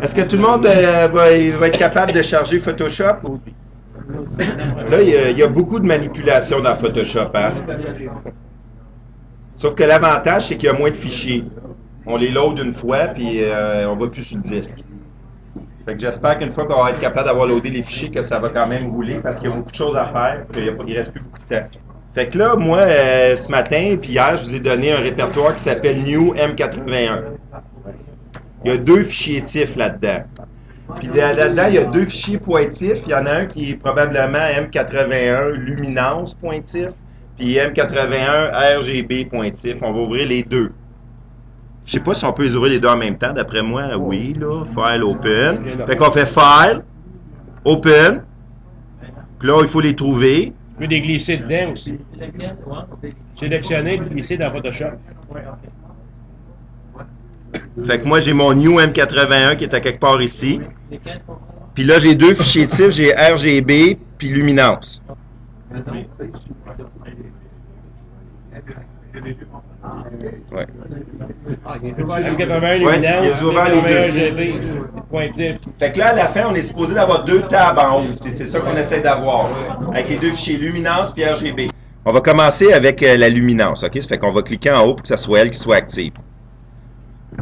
Est-ce que tout le monde va être capable de charger Photoshop? Là, il y a beaucoup de manipulations dans Photoshop. Hein? Sauf que l'avantage, c'est qu'il y a moins de fichiers. On les load une fois, puis on va plus sur le disque. Fait que j'espère qu'une fois qu'on va être capable d'avoir loadé les fichiers, que ça va quand même rouler, parce qu'il y a beaucoup de choses à faire, qu'il ne reste plus beaucoup de temps. Fait que là, moi, ce matin, puis hier, je vous ai donné un répertoire qui s'appelle New M81. Il y a 2 fichiers TIFF là-dedans. Puis là-dedans, il y a 2 fichiers pointifs. Il y en a un qui est probablement M81 luminance.tif, puis M81 RGB.tif. On va ouvrir les 2. Je sais pas si on peut les ouvrir les 2 en même temps. D'après moi, oui, là. File, open. Fait qu'on fait File, Open. Puis là, il faut les trouver. Tu peux les glisser dedans aussi. Sélectionner et glisser dans Photoshop. Fait que moi, j'ai mon New M81 qui est à quelque part ici. Puis là, j'ai 2 fichiers TIFF. J'ai RGB puis luminance. Ouais. Ouais, ils ouvrent les 2. Fait que là, à la fin, on est supposé d'avoir 2 tabs en haut. C'est ça qu'on essaie d'avoir. Avec les 2 fichiers luminance puis RGB. On va commencer avec la luminance, OK? Ça fait qu'on va cliquer en haut pour que ça soit elle qui soit active.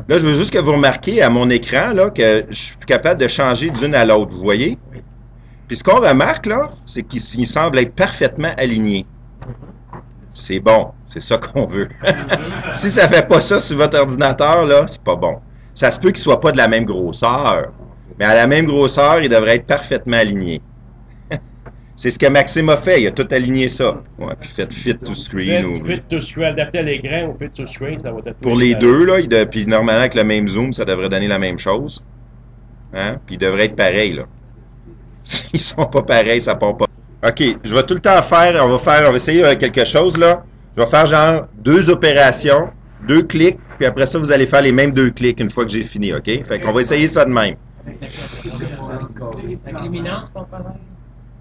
Là, je veux juste que vous remarquiez à mon écran là, que je suis capable de changer d'une à l'autre, vous voyez? Puis ce qu'on remarque, là, c'est qu'il semble être parfaitement aligné. C'est bon, c'est ça qu'on veut. Si ça ne fait pas ça sur votre ordinateur, là, c'est pas bon. Ça se peut qu'il ne soit pas de la même grosseur, mais à la même grosseur, il devrait être parfaitement aligné. C'est ce que Maxime a fait, il a tout aligné ça. Ouais, puis faites Fit to Screen. Fit to Screen, adapté à l'écran ou Fit to Screen, ça va être... Pour les 2, là, puis normalement avec le même zoom, ça devrait donner la même chose. Hein? Puis il devrait être pareil, là. S'ils sont pas pareils, ça part pas. OK, je vais tout le temps faire, on va essayer quelque chose, là. Je vais faire genre 2 opérations, 2 clics, puis après ça, vous allez faire les mêmes 2 clics une fois que j'ai fini, OK? Fait qu'on va essayer ça de même. Avec luminance, on parle?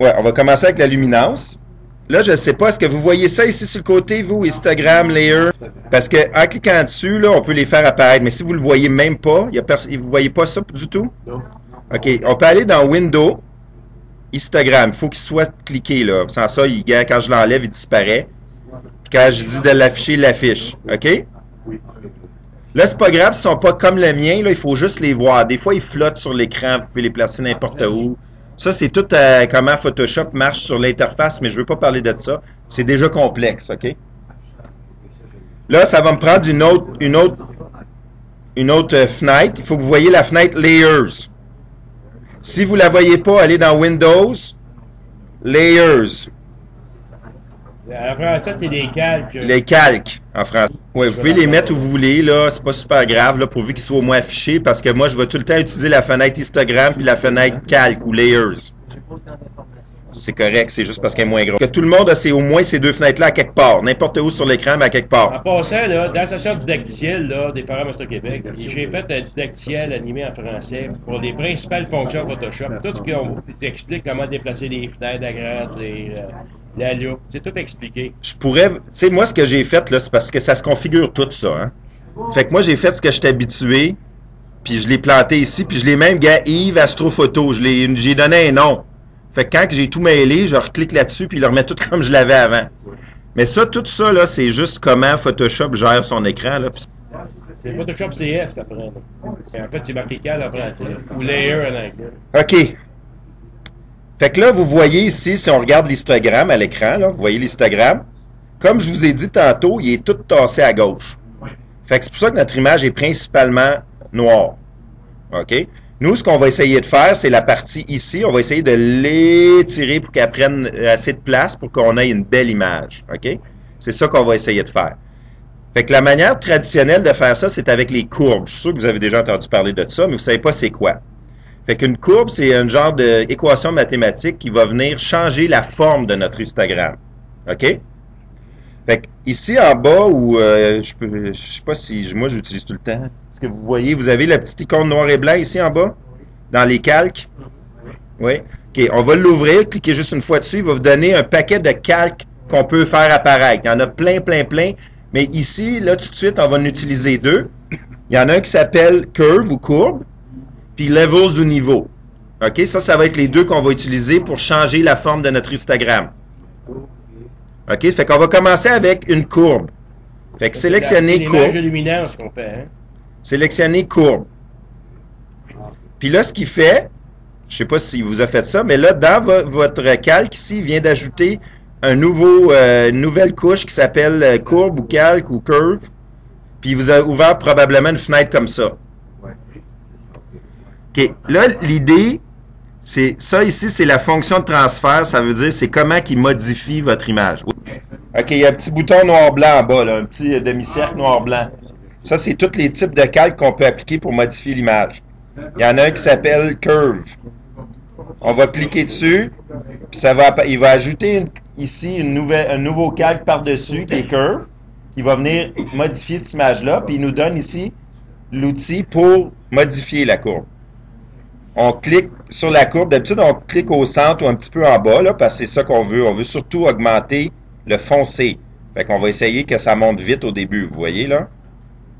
Ouais, on va commencer avec la luminance. Là, je ne sais pas, est-ce que vous voyez ça ici sur le côté, vous, histogramme, layer? Parce qu'en cliquant dessus, là, on peut les faire apparaître. Mais si vous ne le voyez même pas, vous ne voyez pas ça du tout? Non. OK, on peut aller dans Windows, histogramme. Il faut qu'il soit cliqué, là. Sans ça, quand je l'enlève, il disparaît. Puis quand je dis de l'afficher, il l'affiche. OK? Là, c'est pas grave, s'ils ne sont pas comme le mien, là, il faut juste les voir. Des fois, ils flottent sur l'écran, vous pouvez les placer n'importe où. Ça, c'est tout comment Photoshop marche sur l'interface, mais je ne veux pas parler de ça. C'est déjà complexe, OK? Là, ça va me prendre une autre fenêtre. Il faut que vous voyez la fenêtre Layers. Si vous ne la voyez pas, allez dans Windows, Layers. En français, c'est les calques. Les calques, en français. Oui, vous pouvez les mettre où vous voulez, là. C'est pas super grave, là, pourvu qu'ils soient au moins affichés, parce que moi, je vais tout le temps utiliser la fenêtre histogramme puis la fenêtre calque ou layers. C'est correct, c'est juste parce qu'elle est moins grosse. Que tout le monde a au moins ces 2 fenêtres-là à quelque part. N'importe où sur l'écran, mais à quelque part. En passant, là, dans la session didacticielle là, des parents Master Québec, j'ai fait un didacticiel animé en français pour les principales fonctions Photoshop. Tout ce qu'on explique comment déplacer les fenêtres, agrandir, la loupe. C'est tout expliqué. Je pourrais... Tu sais, moi, ce que j'ai fait, là, c'est parce que ça se configure tout ça. Hein? Fait que moi, j'ai fait ce que je suis habitué, puis je l'ai planté ici, puis je l'ai même, Yves Astrophoto. J'ai donné un nom. Fait que quand j'ai tout mêlé, je reclique là-dessus, puis je le remets tout comme je l'avais avant. Mais ça, tout ça, là, c'est juste comment Photoshop gère son écran, là. C'est Photoshop CS, après. En fait, c'est marqué cal en français. Ou layer en anglais. OK. Fait que là, vous voyez ici, si on regarde l'histogramme à l'écran, là, vous voyez l'histogramme. Comme je vous ai dit tantôt, il est tout tassé à gauche. Fait que c'est pour ça que notre image est principalement noire. OK? Nous, ce qu'on va essayer de faire, c'est la partie ici. On va essayer de l'étirer pour qu'elle prenne assez de place pour qu'on ait une belle image. OK? C'est ça qu'on va essayer de faire. Fait que la manière traditionnelle de faire ça, c'est avec les courbes. Je suis sûr que vous avez déjà entendu parler de ça, mais vous ne savez pas c'est quoi. Fait qu'une courbe, c'est un genre d'équation mathématique qui va venir changer la forme de notre histogramme. OK? Fait que ici en bas, où je sais pas si moi j'utilise tout le temps. Est-ce que vous voyez, vous avez la petite icône noir et blanc ici en bas, dans les calques. Oui. OK, on va l'ouvrir, cliquez juste une fois dessus, il va vous donner un paquet de calques qu'on peut faire apparaître. Il y en a plein, plein, plein. Mais ici, là, tout de suite, on va en utiliser 2. Il y en a un qui s'appelle Curve ou courbe. puis levels ou niveau. OK? Ça va être les deux qu'on va utiliser pour changer la forme de notre histogramme. OK? Fait qu'on va commencer avec une courbe. Fait que sélectionner courbe. C'est l'image de luminance qu'on fait, hein? Sélectionner courbe. Puis là, ce qu'il fait, je ne sais pas si vous a fait ça, mais là, dans votre calque ici, il vient d'ajouter une nouvelle couche qui s'appelle courbe ou calque ou curve. Puis il vous a ouvert probablement une fenêtre comme ça. OK. Là, l'idée, c'est ça ici, c'est la fonction de transfert. Ça veut dire c'est comment il modifie votre image. OK, il y a un petit bouton noir-blanc en bas, là, un petit demi-cercle noir-blanc. Ça, c'est tous les types de calques qu'on peut appliquer pour modifier l'image. Il y en a un qui s'appelle Curve. On va cliquer dessus, puis il va ajouter ici un nouveau calque par-dessus qui est Curve, qui va venir modifier cette image-là, puis il nous donne ici l'outil pour modifier la courbe. On clique sur la courbe. D'habitude, on clique au centre ou un petit peu en bas, là, parce que c'est ça qu'on veut. On veut surtout augmenter le foncé. Fait qu'on va essayer que ça monte vite au début, vous voyez, là?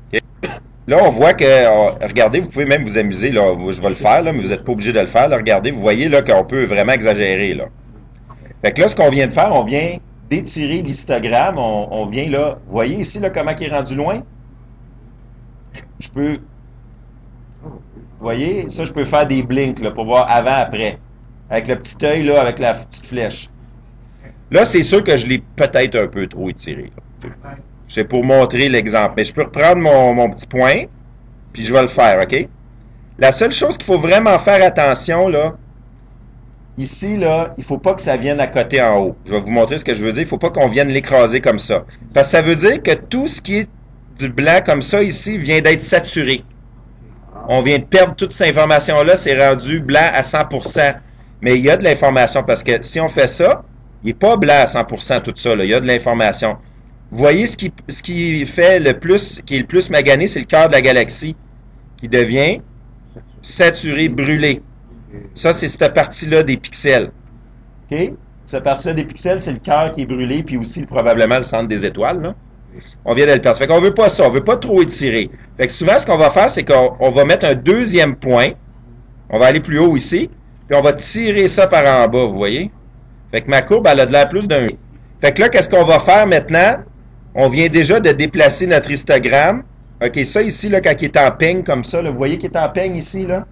Okay. Là, on voit que, regardez, vous pouvez même vous amuser, là, je vais le faire, là, mais vous n'êtes pas obligé de le faire, là, regardez, vous voyez, là, qu'on peut vraiment exagérer, là. Fait que là, ce qu'on vient de faire, on vient d'étirer l'histogramme, on vient, là, vous voyez ici, là, comment il est rendu loin? Je peux, vous voyez, ça, je peux faire des blinks, là, pour voir avant, après, avec le petit œil, là, avec la petite flèche. Là, c'est sûr que je l'ai peut-être un peu trop étiré, là. C'est pour montrer l'exemple. Mais je peux reprendre mon petit point, puis je vais le faire, OK? La seule chose qu'il faut vraiment faire attention, là, ici, là, il ne faut pas que ça vienne à côté en haut. Je vais vous montrer ce que je veux dire. Il ne faut pas qu'on vienne l'écraser comme ça. Parce que ça veut dire que tout ce qui est du blanc comme ça, ici, vient d'être saturé. On vient de perdre toute cette information-là. C'est rendu blanc à 100%. Mais il y a de l'information, parce que si on fait ça, il n'est pas blanc à 100% tout ça, là. Il y a de l'information. Vous voyez ce qui fait le plus, qui est le plus magané, c'est le cœur de la galaxie, qui devient saturé, brûlé. Ça, c'est cette partie-là des pixels. OK? Cette partie-là des pixels, c'est le cœur qui est brûlé, puis aussi probablement le centre des étoiles, là. On vient de le perdre. Fait qu'on veut pas ça, on veut pas trop étirer. Fait que souvent, ce qu'on va faire, c'est qu'on va mettre un deuxième point. On va aller plus haut ici, puis on va tirer ça par en bas, vous voyez? Fait que ma courbe, elle a de l'air plus d'un. Fait que là, qu'est-ce qu'on va faire maintenant? On vient déjà de déplacer notre histogramme. OK, ça ici, là, quand il est en peigne comme ça, là, vous voyez qu'il est en peigne ici, là?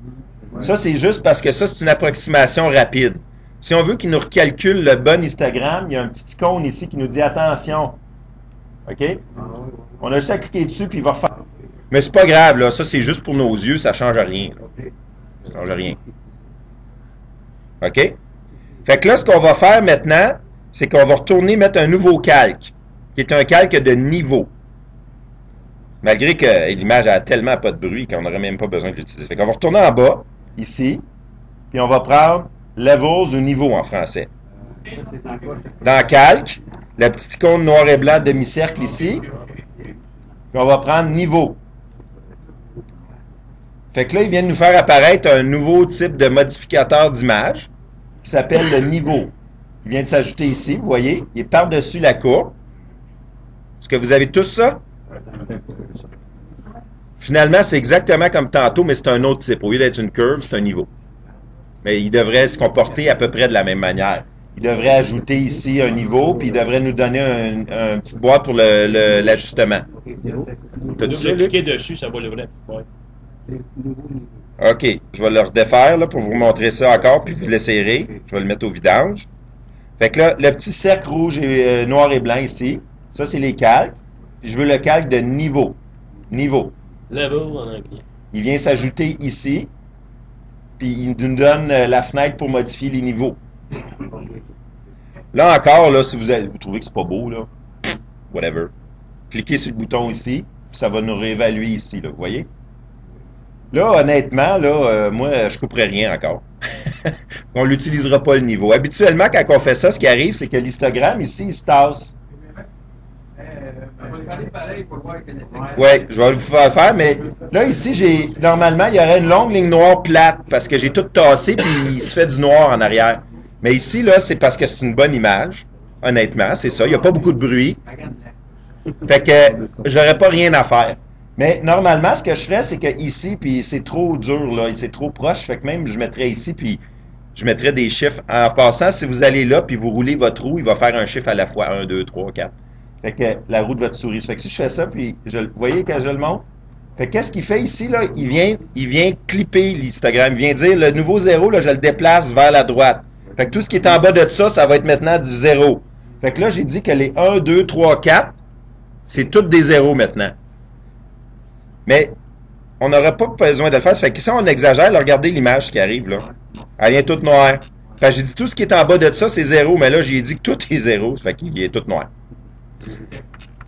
Ça, c'est juste parce que ça, c'est une approximation rapide. Si on veut qu'il nous recalcule le bon histogramme, il y a un petit icône ici qui nous dit « Attention ». OK? On a juste à cliquer dessus, puis il va refaire. Mais c'est pas grave, là. Ça, c'est juste pour nos yeux, ça change rien. Ça change rien. OK? Fait que là, ce qu'on va faire maintenant, c'est qu'on va retourner mettre un nouveau calque, qui est un calque de niveau. Malgré que l'image a tellement pas de bruit qu'on n'aurait même pas besoin de l'utiliser. Fait qu'on va retourner en bas, ici, puis on va prendre Levels ou niveau en français. Dans calque, la petite icône noir et blanc demi-cercle ici, puis on va prendre niveau. Fait que là, il vient de nous faire apparaître un nouveau type de modificateur d'image qui s'appelle le niveau. Il vient de s'ajouter ici, vous voyez, il est par-dessus la courbe. Est-ce que vous avez tous ça? Finalement, c'est exactement comme tantôt, mais c'est un autre type. Au lieu d'être une curve, c'est un niveau. Mais il devrait se comporter à peu près de la même manière. Il devrait ajouter ici un niveau, puis il devrait nous donner une petite boîte pour l'ajustement. T'as ça, cliquer dessus, ça va lever la petite boîte. OK, je vais le redéfaire là, pour vous montrer ça encore, puis vous l'essayerez. Je vais le mettre au vidange. Fait que là, le petit cercle rouge et noir et blanc ici, ça, c'est les calques. Puis je veux le calque de niveau. Niveau. Level en anglais. Il vient s'ajouter ici, puis il nous donne la fenêtre pour modifier les niveaux. Là encore, là, si vous trouvez que c'est pas beau, là, whatever, cliquez sur le bouton ici, puis ça va nous réévaluer ici, là, vous voyez? Là, honnêtement, là, moi, je couperai rien encore. On l'utilisera pas le niveau. Habituellement, quand on fait ça, ce qui arrive, c'est que l'histogramme, ici, il se tasse. Oui, je vais le faire, mais là, ici, normalement, il y aurait une longue ligne noire plate, parce que j'ai tout tassé, puis il se fait du noir en arrière. Mais ici, là, c'est parce que c'est une bonne image, honnêtement, c'est ça. Il n'y a pas beaucoup de bruit. Fait que j'aurais pas rien à faire. Mais normalement, ce que je ferais, c'est que ici, puis c'est trop dur, là, c'est trop proche, fait que même je mettrais ici, puis je mettrais des chiffres. En passant, si vous allez là, puis vous roulez votre roue, il va faire un chiffre à la fois, 1, 2, 3, 4. Fait que la roue de votre souris. Fait que si je fais ça, puis vous voyez quand je le montre? Fait que qu'est-ce qu'il fait ici, là? Il vient clipper l'histogramme. Il vient dire, le nouveau 0, là, je le déplace vers la droite. Fait que tout ce qui est en bas de ça, ça va être maintenant du 0. Fait que là, j'ai dit que les 1, 2, 3, 4, c'est toutes des zéros maintenant. Mais on n'aurait pas besoin de le faire. Ça fait que si on exagère, là, regardez l'image qui arrive, là. Elle vient toute noire. Fait que j'ai dit tout ce qui est en bas de ça, c'est 0, mais là, j'ai dit que tout est 0. Ça fait qu'il est tout noir.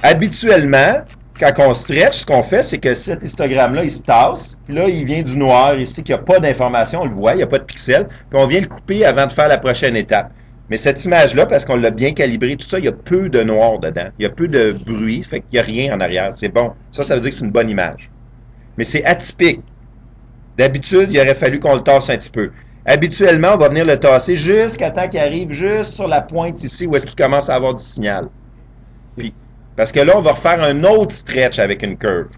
Habituellement, quand on stretch, ce qu'on fait, c'est que cet histogramme-là, il se tasse, puis là, il vient du noir ici, qu'il n'y a pas d'information, on le voit, il n'y a pas de pixels, puis on vient le couper avant de faire la prochaine étape. Mais cette image-là, parce qu'on l'a bien calibré, tout ça, il y a peu de noir dedans, il y a peu de bruit, fait qu'il n'y a rien en arrière, c'est bon. Ça veut dire que c'est une bonne image. Mais c'est atypique. D'habitude, il aurait fallu qu'on le tasse un petit peu. Habituellement, on va venir le tasser jusqu'à temps qu'il arrive juste sur la pointe ici, où est-ce qu'il commence à avoir du signal. Puis, parce que là, on va refaire un autre stretch avec une curve.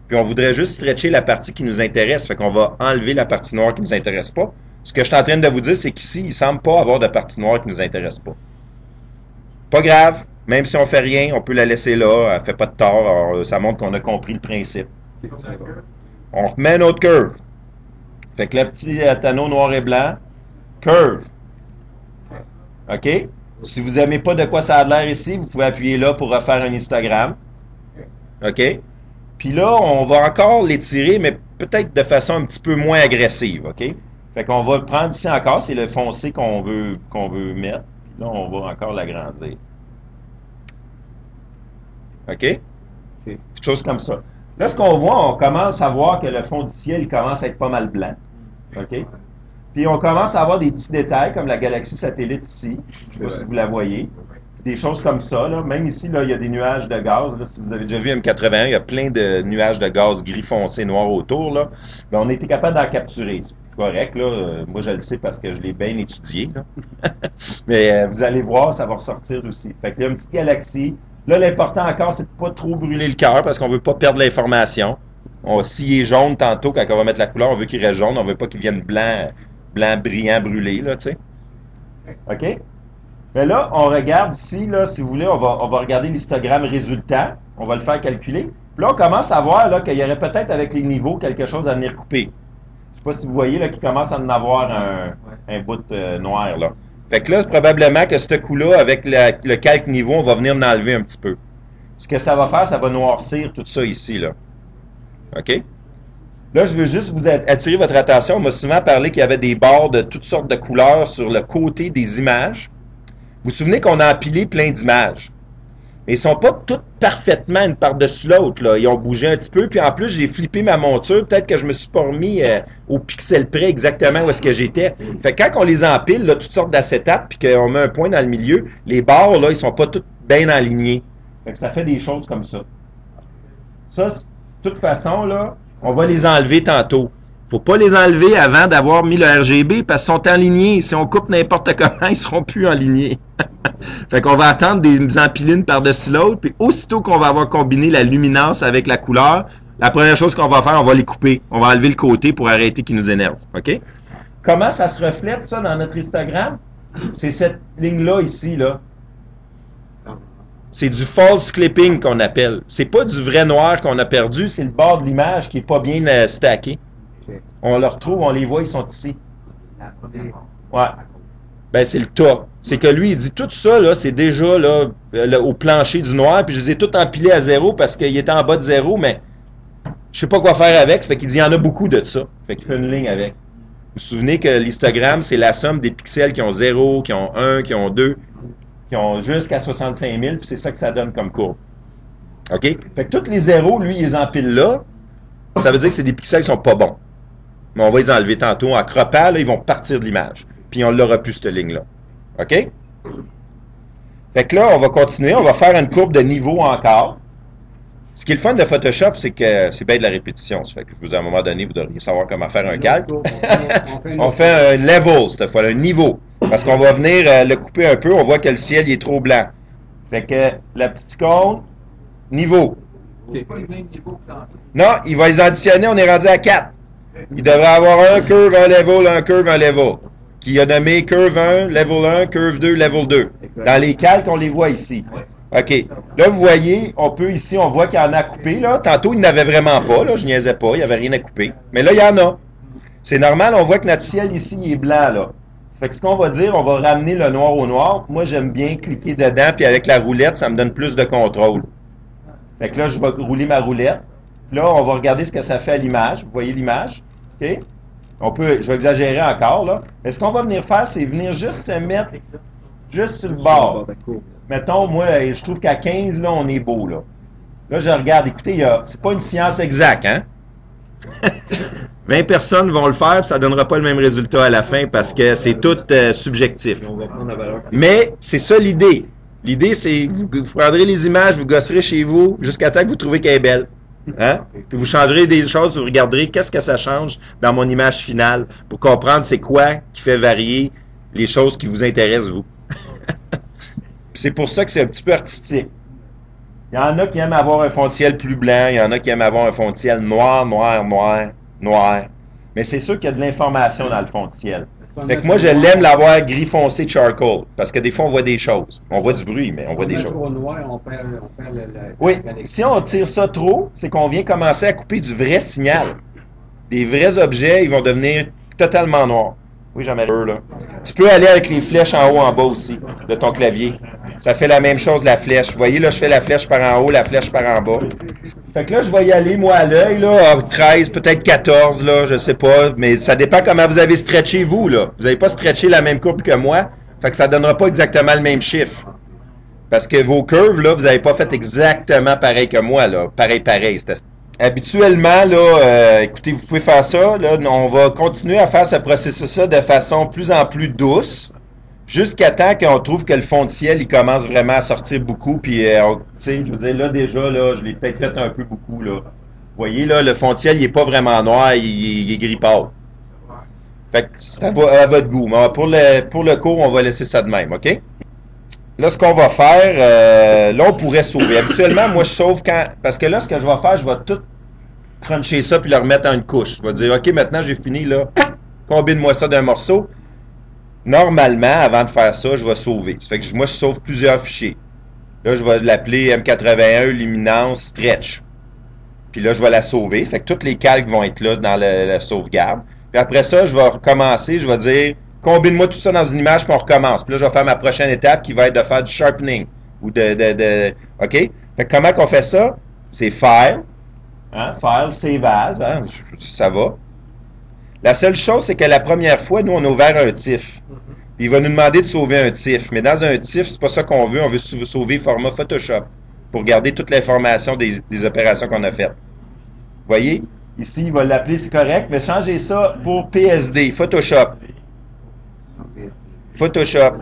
Puis on voudrait juste stretcher la partie qui nous intéresse. Fait qu'on va enlever la partie noire qui ne nous intéresse pas. Ce que je suis en train de vous dire, c'est qu'ici, il ne semble pas avoir de partie noire qui ne nous intéresse pas. Pas grave. Même si on ne fait rien, on peut la laisser là. Elle ne fait pas de tort. Alors, ça montre qu'on a compris le principe. On remet une autre curve. Fait que le petit anneau noir et blanc, curve. OK? Si vous n'aimez pas de quoi ça a l'air ici, vous pouvez appuyer là pour refaire un histogramme. OK? Puis là, on va encore l'étirer, mais peut-être de façon un petit peu moins agressive. OK? Fait qu'on va le prendre ici encore, c'est le foncé qu'on veut mettre. Puis là, on va encore l'agrandir. OK? Chose comme ça. Là, ce qu'on voit, on commence à voir que le fond du ciel il commence à être pas mal blanc. OK? Puis on commence à avoir des petits détails comme la galaxie satellite ici. Je ne sais pas si vous la voyez. Des choses comme ça. Là. Même ici, là, il y a des nuages de gaz. Là, si vous avez déjà vu M81, il y a plein de nuages de gaz gris foncé noir autour. Là. Mais on a été capable d'en capturer. C'est correct. Là. Moi, je le sais parce que je l'ai bien étudié. Là. Mais vous allez voir, ça va ressortir aussi. Fait qu'il y a une petite galaxie. Là, l'important encore, c'est de ne pas trop brûler le cœur parce qu'on ne veut pas perdre l'information. S'il est jaune tantôt, quand on va mettre la couleur, on veut qu'il reste jaune. On ne veut pas qu'il vienne blanc brillant, brûlé, là, tu sais. OK? Mais là, on regarde ici, là, si vous voulez, on va regarder l'histogramme résultant. On va le faire calculer. Puis là, on commence à voir là, qu'il y aurait peut-être avec les niveaux quelque chose à venir couper. Je ne sais pas si vous voyez là qu'il commence à en avoir un bout noir, là. Fait que là, probablement que ce coup-là, avec le calque niveau, on va venir en enlever un petit peu. Ce que ça va faire, ça va noircir tout ça ici, là. OK? Là, je veux juste vous attirer votre attention. On m'a souvent parlé qu'il y avait des barres de toutes sortes de couleurs sur le côté des images. Vous vous souvenez qu'on a empilé plein d'images. Mais ils ne sont pas toutes parfaitement une par-dessus l'autre. Ils ont bougé un petit peu. Puis en plus, j'ai flippé ma monture. Peut-être que je ne me suis pas remis au pixel près exactement où est-ce que j'étais. Fait que quand on les empile, là, toutes sortes d'acétates, puis qu'on met un point dans le milieu, les barres, là, ils ne sont pas toutes bien alignées. Fait que ça fait des choses comme ça. Ça, de toute façon, là, on va les enlever tantôt. Il ne faut pas les enlever avant d'avoir mis le RGB parce qu'ils sont alignés. Si on coupe n'importe comment, ils ne seront plus alignés. Fait qu'on va attendre des empilines par-dessus l'autre. Puis aussitôt qu'on va avoir combiné la luminance avec la couleur, la première chose qu'on va faire, on va les couper. On va enlever le côté pour arrêter qu'ils nous énervent. OK? Comment ça se reflète, ça, dans notre histogramme? C'est cette ligne-là, ici, là. C'est du false clipping qu'on appelle. C'est pas du vrai noir qu'on a perdu, c'est le bord de l'image qui est pas bien stacké. On le retrouve, on les voit, ils sont ici. Ouais. Ben, c'est le tas. C'est que lui, il dit tout ça, là, c'est déjà là, au plancher du noir, puis je les ai tout empilés à 0 parce qu'il était en bas de 0, mais je sais pas quoi faire avec. Ça fait qu'il dit, il y en a beaucoup de ça. Fait qu'il fait une ligne avec. Vous vous souvenez que l'histogramme, c'est la somme des pixels qui ont 0, qui ont 1, qui ont 2, qui ont jusqu'à 65 000, puis c'est ça que ça donne comme courbe. OK? Fait que tous les zéros, lui, il les empile là. Ça veut dire que c'est des pixels qui sont pas bons. Mais on va les enlever tantôt. En croppant, là, ils vont partir de l'image. Puis on l'aura plus, cette ligne-là. OK? Fait que là, on va continuer. On va faire une courbe de niveau encore. Ce qui est le fun de Photoshop, c'est que c'est bien de la répétition. Ça fait que je vous dis, à un moment donné, vous devriez savoir comment faire un calque. On fait un level, cette fois, un niveau. Parce qu'on va venir le couper un peu. On voit que le ciel il est trop blanc. Fait que la petite icône, niveau. Non, il va les additionner, on est rendu à 4. Il devrait avoir un curve, un level. Qui a nommé curve 1, level 1, curve 2, level 2. Dans les calques, on les voit ici. OK. Là, vous voyez, on peut ici, on voit qu'il y en a coupé. Là. Tantôt, il n'avait vraiment pas. Là, je niaisais pas, il n'y avait rien à couper. Mais là, il y en a. C'est normal, on voit que notre ciel ici, il est blanc. Là. Fait que ce qu'on va dire, on va ramener le noir au noir. Moi, j'aime bien cliquer dedans, puis avec la roulette, ça me donne plus de contrôle. Fait que là, je vais rouler ma roulette. Puis là, on va regarder ce que ça fait à l'image. Vous voyez l'image? OK? Je vais exagérer encore, là. Mais ce qu'on va venir faire, c'est venir juste se mettre juste sur le bord. Mettons, moi, je trouve qu'à 15, là, on est beau, là. Là, je regarde. Écoutez, c'est pas une science exacte, hein? 20 personnes vont le faire, puis ça donnera pas le même résultat à la fin parce que c'est tout subjectif. Mais c'est ça l'idée. L'idée, c'est vous prendrez les images, vous gosserez chez vous jusqu'à temps que vous trouvez qu'elle est belle. Hein? Puis vous changerez des choses, vous regarderez qu'est-ce que ça change dans mon image finale pour comprendre c'est quoi qui fait varier les choses qui vous intéressent, vous. C'est pour ça que c'est un petit peu artistique. Il y en a qui aiment avoir un fond de ciel plus blanc, il y en a qui aiment avoir un fond de ciel noir. Mais c'est sûr qu'il y a de l'information dans le fond de ciel. Fait que moi, je l'aime l'avoir gris foncé charcoal, parce que des fois, on voit des choses. On voit du bruit, mais on voit des choses. Oui, si on tire ça trop, c'est qu'on vient commencer à couper du vrai signal. Des vrais objets, ils vont devenir totalement noirs. Oui, j'en mets deux, là. Tu peux aller avec les flèches en haut, en bas aussi, de ton clavier. Ça fait la même chose, la flèche. Vous voyez, là, je fais la flèche par en haut, la flèche par en bas. Fait que là, je vais y aller, moi, à l'œil, là, 13, peut-être 14, là, je sais pas. Mais ça dépend comment vous avez stretché, vous, là. Vous n'avez pas stretché la même courbe que moi. Fait que ça donnera pas exactement le même chiffre. Parce que vos curves, là, vous n'avez pas fait exactement pareil que moi, là. Pareil. Habituellement, là, écoutez, vous pouvez faire ça. Là, on va continuer à faire ce processus-là de façon plus en plus douce. Jusqu'à temps qu'on trouve que le fond de ciel, il commence vraiment à sortir beaucoup. Puis, tu sais, je veux dire, là, déjà, là, je l'ai peut-être fait un peu beaucoup, là. Vous voyez, là, le fond de ciel, il n'est pas vraiment noir, il est gris pâle. Fait que ça va à votre goût. Mais pour le cours, on va laisser ça de même, OK? Là, ce qu'on va faire, là, on pourrait sauver. Habituellement, moi, je sauve quand... Parce que là, ce que je vais faire, je vais tout cruncher ça puis le remettre en une couche. Je vais dire, OK, maintenant, j'ai fini, là. Combine-moi ça d'un morceau. Normalement, avant de faire ça, je vais sauver. Ça fait que moi, je sauve plusieurs fichiers. Là, je vais l'appeler M81 Luminance Stretch. Puis là, je vais la sauver. Fait que tous les calques vont être là dans la sauvegarde. Puis après ça, je vais recommencer. Je vais dire, combine-moi tout ça dans une image, puis on recommence. Puis là, je vais faire ma prochaine étape qui va être de faire du sharpening. Ou OK? Fait que comment qu'on fait ça? C'est File. Hein? File, Save As. Hein? Ça va. La seule chose, c'est que la première fois, nous, on a ouvert un TIFF. Puis il va nous demander de sauver un TIFF. Mais dans un TIFF, c'est pas ça qu'on veut. On veut sauver format Photoshop pour garder toute l'information des opérations qu'on a faites. Vous voyez? Ici, il va l'appeler, c'est correct, mais changez ça pour PSD, Photoshop. Photoshop,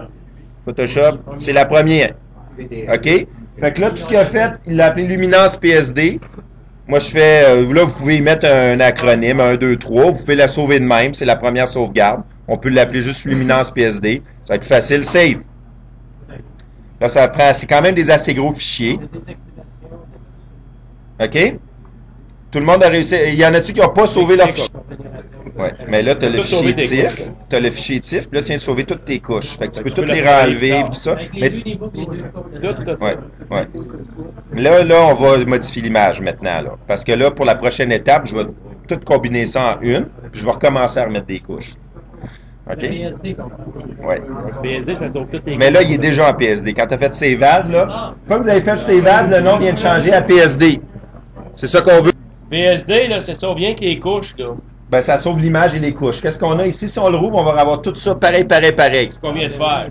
c'est la première. OK? Fait que là, tout ce qu'il a fait, il l'a appelé Luminance PSD. Moi, je fais, là, vous pouvez y mettre un acronyme, 1, 2, 3. Vous pouvez la sauver de même. C'est la première sauvegarde. On peut l'appeler juste Luminance PSD. Ça va être plus facile. Save. Là, ça prend, c'est quand même des assez gros fichiers. OK? Tout le monde a réussi. Il y en a-tu qui n'ont pas sauvé leur fichier? Oui, mais là, tu as le fichier TIFF. Tu as le fichier TIFF, puis là, tu viens de sauver toutes tes couches. Fait que tu peux toutes les renlever, tout ça. Mais... Ouais. Là, on va modifier l'image maintenant, là. Parce que là, pour la prochaine étape, je vais tout combiner ça en une, puis je vais recommencer à remettre des couches. OK? Oui. PSD, ça tourne toutes les... Mais là, il est déjà en PSD. Quand tu as fait Save As, là, comme vous avez fait Save As, le nom vient de changer à PSD. C'est ça qu'on veut. PSD, là, c'est ça, bien qu'il y ait les couches, là. Ben, ça sauve l'image et les couches. Qu'est-ce qu'on a ici? Si on le rouvre, on va avoir tout ça pareil. Combien de faire?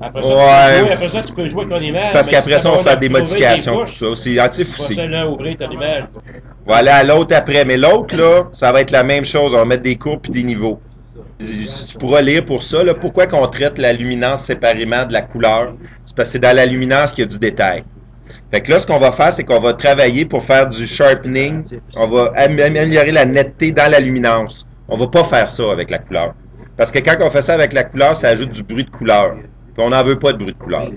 Après ça, tu peux jouer avec ton image. C'est parce qu'après ça, on va faire des modifications, tout ça. C'est actif aussi. Ouvrir ton image. Voilà, à l'autre après. Mais l'autre, là, ça va être la même chose. On va mettre des courbes et des niveaux. Si tu pourras lire pour ça, là, pourquoi qu'on traite la luminance séparément de la couleur? C'est parce que c'est dans la luminance qu'il y a du détail. Fait que là, ce qu'on va faire, c'est qu'on va travailler pour faire du sharpening. On va améliorer la netteté dans la luminance. On va pas faire ça avec la couleur. Parce que quand on fait ça avec la couleur, ça ajoute du bruit de couleur. Puis on n'en veut pas de bruit de couleur.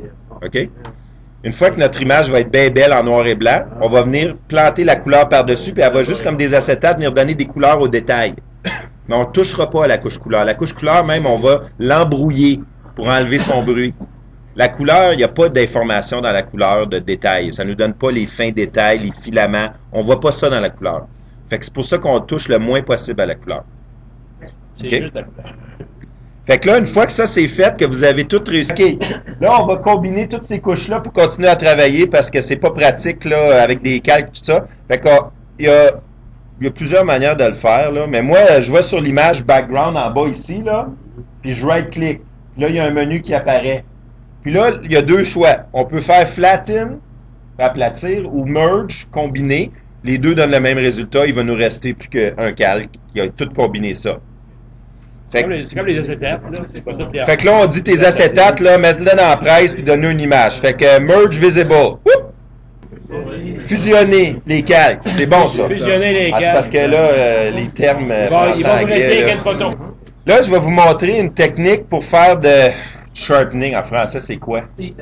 OK? Une fois que notre image va être bien belle en noir et blanc, on va venir planter la couleur par-dessus, puis elle va juste comme des acétates venir donner des couleurs au détail. Mais on ne touchera pas à la couche couleur. La couche couleur, même, on va l'embrouiller pour enlever son bruit. La couleur, il n'y a pas d'information dans la couleur de détail. Ça ne nous donne pas les fins détails, les filaments. On ne voit pas ça dans la couleur. Fait que c'est pour ça qu'on touche le moins possible à la couleur. C'est OK? juste la couleur. Fait que là, une fois que ça c'est fait, que vous avez tout réussi, OK, là, on va combiner toutes ces couches-là pour continuer à travailler parce que c'est pas pratique là, avec des calques, tout ça. Fait qu'il y a plusieurs manières de le faire, là. Mais moi, je vais sur l'image background en bas ici, là, puis je right-click. Là, il y a un menu qui apparaît. Puis là, il y a deux choix. On peut faire flatten, aplatir, ou merge, combiner. Les deux donnent le même résultat. Il va nous rester plus qu'un calque qui a tout combiné ça. C'est comme les acétates, là. C'est pas toutes les... Fait que là, on dit tes acétates, là, mets-le dans la presse puis donne-nous une image. Fait que merge visible. Oup! Fusionner les calques. C'est bon, ça. Fusionner les calques. C'est parce que là, les termes français Ils vont vous rester anglais, avec une photo. là, je vais vous montrer une technique pour faire de sharpening. En français, c'est quoi? C'est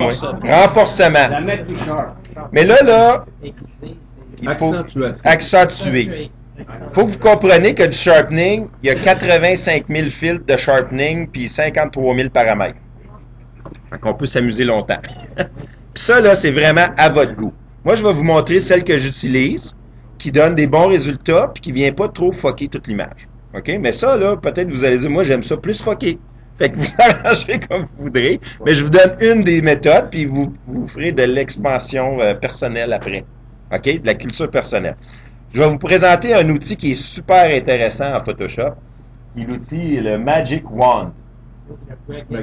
Oui. Renforcement. la mettre plus sharp. Mais là, Aiguiser, il faut Accentuation. accentuer. Il faut que vous compreniez que du sharpening, il y a 85 000 filtres de sharpening puis 53 000 paramètres. Fait qu'on peut s'amuser longtemps. Puis ça, là, c'est vraiment à votre goût. Moi, je vais vous montrer celle que j'utilise, qui donne des bons résultats puis qui ne vient pas trop fucker toute l'image. OK? Mais ça, là, peut-être vous allez dire, moi, j'aime ça plus fucker. Fait que vous arrangez comme vous voudrez. Mais je vous donne une des méthodes puis vous ferez de l'expansion personnelle après. OK? De la culture personnelle. Je vais vous présenter un outil qui est super intéressant en Photoshop. L'outil, le Magic Wand.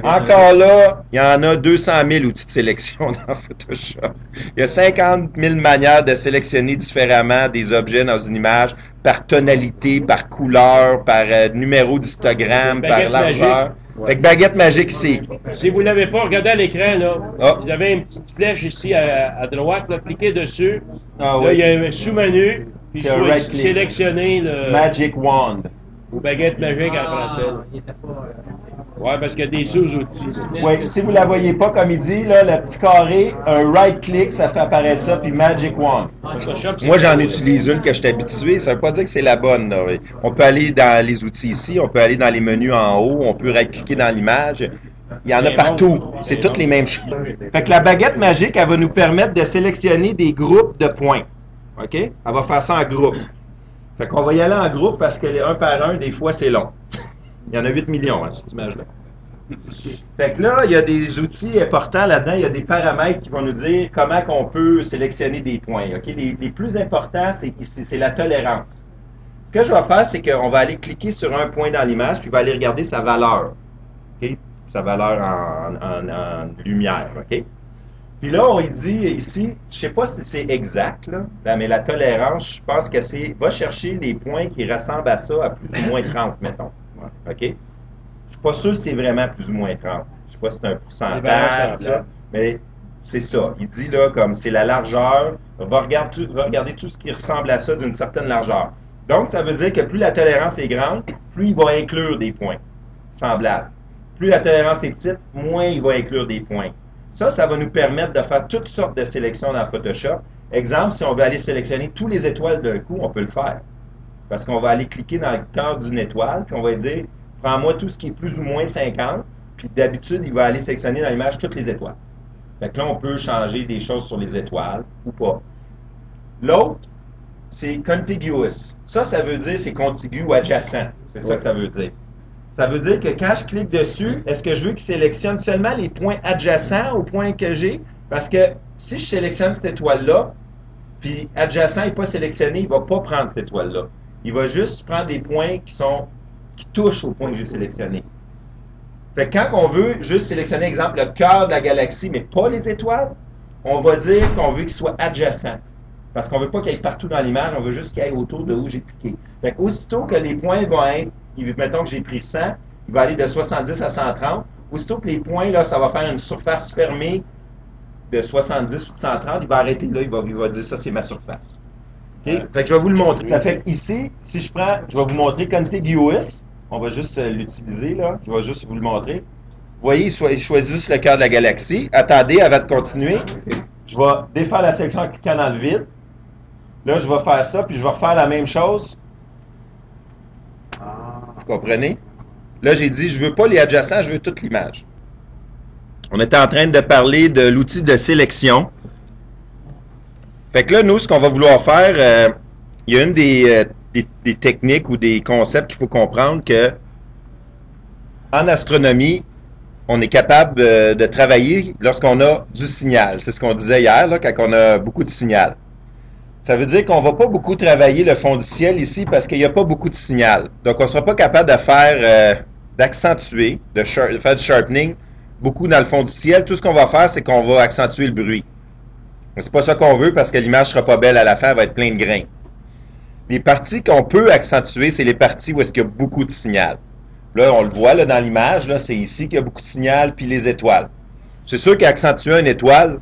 Encore là, il y en a 200 000 outils de sélection dans Photoshop. Il y a 50 000 manières de sélectionner différemment des objets dans une image, par tonalité, par couleur, par numéro d'histogramme, par largeur. Fait que baguette magique ici. Si vous ne l'avez pas, regardez à l'écran, là. Ah. Vous avez une petite flèche ici à droite, là. Cliquez dessus. Ah Là, oui. il y a un sous-menu. Puis C'est un right click. sélectionner le Magic Wand. ou baguette magique en français. Il était pas. Ouais, parce qu'il y a des sous-outils. Oui, si vous ne la voyez pas, comme il dit, là, le petit carré, un right-click, ça fait apparaître ça, puis Magic Wand. Photoshop, c'est Moi, j'en utilise une que je suis habitué. Ça ne veut pas dire que c'est la bonne. Là. On peut aller dans les outils ici, on peut aller dans les menus en haut, on peut right-cliquer dans l'image. Il y en a partout. C'est toutes les mêmes choses. Fait que la baguette magique, elle va nous permettre de sélectionner des groupes de points. OK? Elle va faire ça en groupe. Fait qu'on va y aller en groupe parce que un par un, des fois, c'est long. Il y en a 8 millions, cette image-là. Fait que là, il y a des outils importants là-dedans. Il y a des paramètres qui vont nous dire comment on peut sélectionner des points. OK? Les plus importants, c'est la tolérance. Ce que je vais faire, c'est qu'on va aller cliquer sur un point dans l'image, puis on va aller regarder sa valeur. OK? Sa valeur en lumière. OK? Puis là, on dit ici, je ne sais pas si c'est exact, là, mais la tolérance, je pense que c'est, va chercher les points qui ressemblent à ça à plus ou moins 30, mettons. OK? Je ne suis pas sûr si c'est vraiment plus ou moins 30. Je ne sais pas si c'est un pourcentage, là, mais c'est ça. Il dit là, comme c'est la largeur, va regarder tout ce qui ressemble à ça d'une certaine largeur. Donc, ça veut dire que plus la tolérance est grande, plus il va inclure des points semblables. Plus la tolérance est petite, moins il va inclure des points. Ça va nous permettre de faire toutes sortes de sélections dans Photoshop. Exemple, si on veut aller sélectionner tous les étoiles d'un coup, on peut le faire. Parce qu'on va aller cliquer dans le cœur d'une étoile, puis on va dire, prends-moi tout ce qui est plus ou moins 50, puis d'habitude, il va aller sélectionner dans l'image toutes les étoiles. Fait que là, on peut changer des choses sur les étoiles ou pas. L'autre, c'est contiguous. Ça veut dire c'est contigu ou adjacent. C'est ça que ça veut dire. Ça veut dire que quand je clique dessus, est-ce que je veux qu'il sélectionne seulement les points adjacents aux points que j'ai? Parce que si je sélectionne cette étoile-là, puis adjacent n'est pas sélectionné, il ne va pas prendre cette étoile-là. Il va juste prendre des points qui touchent au point que j'ai sélectionné. Fait que quand on veut juste sélectionner, exemple, le cœur de la galaxie, mais pas les étoiles, on va dire qu'on veut qu'il soit adjacent. Parce qu'on ne veut pas qu'il aille partout dans l'image, on veut juste qu'il aille autour de où j'ai cliqué. Fait qu'aussitôt que les points vont être, mettons que j'ai pris 100, il va aller de 70 à 130. Aussitôt que les points, là, ça va faire une surface fermée de 70 ou de 130, il va arrêter là, il va dire ça, c'est ma surface. Okay? Fait que je vais vous le montrer. Ça fait ici, si je prends, je vais vous montrer contiguous. On va juste l'utiliser, là. Je vais juste vous le montrer. voyez, il choisit juste le cœur de la galaxie. Attendez, avant de continuer, je vais défaire la sélection en cliquant dans le vide. Là, je vais faire ça, puis je vais refaire la même chose. Vous comprenez? Là, j'ai dit, je veux pas les adjacents, je veux toute l'image. On était en train de parler de l'outil de sélection. Fait que là, nous, ce qu'on va vouloir faire, il y a une des techniques ou des concepts qu'il faut comprendre que en astronomie, on est capable de travailler lorsqu'on a du signal. C'est ce qu'on disait hier, là, quand on a beaucoup de signal. Ça veut dire qu'on ne va pas beaucoup travailler le fond du ciel ici parce qu'il n'y a pas beaucoup de signal. Donc, on ne sera pas capable de faire, d'accentuer, de faire du sharpening beaucoup dans le fond du ciel. Tout ce qu'on va faire, c'est qu'on va accentuer le bruit. Mais c'est pas ça qu'on veut parce que l'image sera pas belle à la fin, elle va être pleine de grains. Les parties qu'on peut accentuer, c'est les parties où est-ce qu'il y a beaucoup de signal. Là, on le voit là, dans l'image, là, c'est ici qu'il y a beaucoup de signal, puis les étoiles. C'est sûr qu'accentuer une étoile,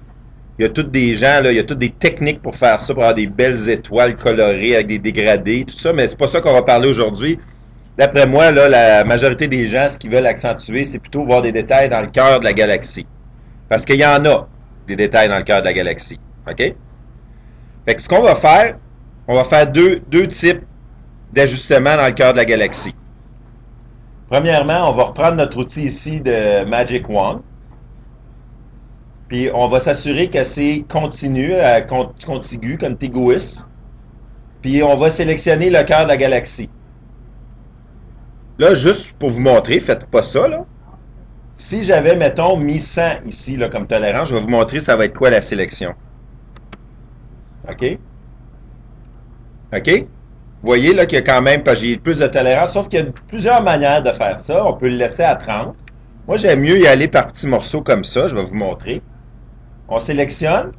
il y a tous des gens, là, il y a toutes des techniques pour faire ça, pour avoir des belles étoiles colorées avec des dégradés, tout ça, mais c'est pas ça qu'on va parler aujourd'hui. D'après moi, là, la majorité des gens, ce qu'ils veulent accentuer, c'est plutôt voir des détails dans le cœur de la galaxie. Parce qu'il y en a des détails dans le cœur de la galaxie. OK? Fait que ce qu'on va faire, on va faire deux types d'ajustements dans le cœur de la galaxie. Premièrement, on va reprendre notre outil ici de Magic Wand. Puis on va s'assurer que c'est continu, contigu, contiguous. Puis on va sélectionner le cœur de la galaxie. Là, juste pour vous montrer, faites pas ça, là. Si j'avais, mettons, mis 100 ici, là, comme tolérance, je vais vous montrer ça va être quoi la sélection. OK? OK? Vous voyez là qu'il y a quand même, j'ai plus de tolérance, sauf qu'il y a plusieurs manières de faire ça. On peut le laisser à 30. Moi, j'aime mieux y aller par petits morceaux comme ça. Je vais vous montrer. On sélectionne.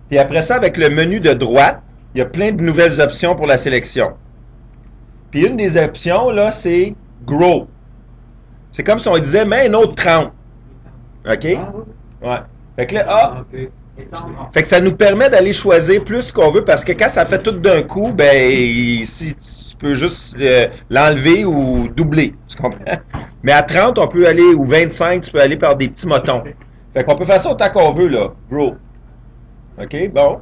Puis après ça, avec le menu de droite, il y a plein de nouvelles options pour la sélection. Puis une des options, là, c'est Grow. C'est comme si on disait, mets un autre 30. OK? Ouais. Fait que là, fait que ça nous permet d'aller choisir plus ce qu'on veut parce que quand ça fait tout d'un coup, ben, si tu peux juste l'enlever ou doubler. Tu comprends? Mais à 30, on peut aller, ou 25, tu peux aller par des petits motons. Fait qu'on peut faire ça autant qu'on veut, là. Grow. OK? Bon.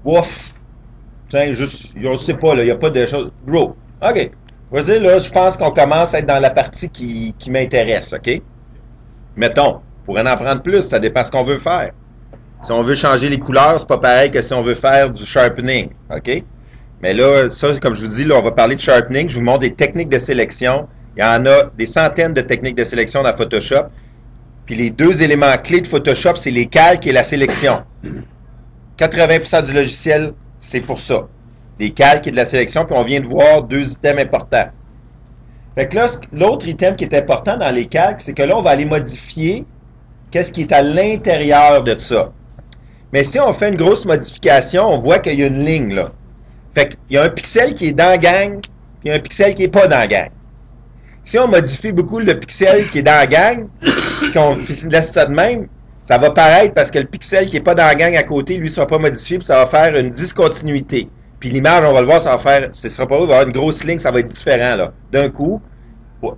Ouf. Tiens, juste, on ne sait pas, là. Il n'y a pas de choses. Grow. OK. Je veux dire, là, je pense qu'on commence à être dans la partie qui m'intéresse. OK? Mettons, pour en prendre plus, ça dépend ce qu'on veut faire. Si on veut changer les couleurs, c'est pas pareil que si on veut faire du sharpening. OK? Mais là, ça, comme je vous dis, là, on va parler de sharpening. Je vous montre des techniques de sélection. Il y en a des centaines de techniques de sélection dans Photoshop. Puis les deux éléments clés de Photoshop, c'est les calques et la sélection. 80% du logiciel, c'est pour ça. Les calques et de la sélection. Puis on vient de voir deux items importants. Fait que là, l'autre item qui est important dans les calques, c'est que là, on va aller modifier qu'est-ce qui est à l'intérieur de ça. Mais si on fait une grosse modification, on voit qu'il y a une ligne, là. Fait qu'il y a un pixel qui est dans la gang, puis il y a un pixel qui n'est pas dans la gang. Si on modifie beaucoup le pixel qui est dans la gang, puis qu'on laisse ça de même, ça va paraître parce que le pixel qui n'est pas dans la gang à côté, lui, ne sera pas modifié, puis ça va faire une discontinuité. Puis l'image, on va le voir, ça va faire, ce sera pas, il va y avoir une grosse ligne, ça va être différent, là. D'un coup,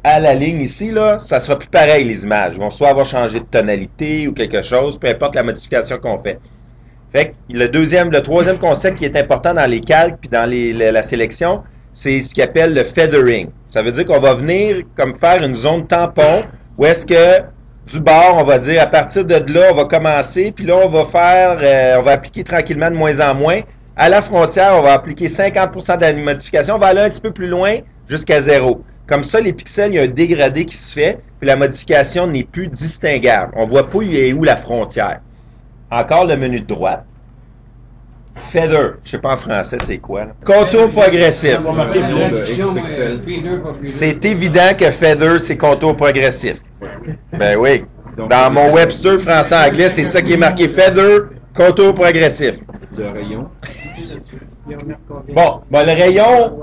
à la ligne ici, là, ça sera plus pareil, les images. Ils vont soit avoir changé de tonalité ou quelque chose, peu importe la modification qu'on fait. Fait que le troisième concept qui est important dans les calques puis dans la sélection, c'est ce qu'on appelle le feathering. Ça veut dire qu'on va venir comme faire une zone tampon où est-ce que du bord, on va dire à partir de là, on va commencer, puis là, on va appliquer tranquillement de moins en moins. À la frontière, on va appliquer 50% de la modification. On va aller un petit peu plus loin jusqu'à 0. Comme ça, les pixels, il y a un dégradé qui se fait, puis la modification n'est plus distinguable. On ne voit pas où la frontière. Encore le menu de droite. Feather. Je ne sais pas en français c'est quoi. Là. Contour progressif. C'est évident que Feather, c'est contour progressif. Ben oui. Dans mon Webster français-anglais, c'est ça qui est marqué. Feather, contour progressif. Le rayon. Bon, le rayon...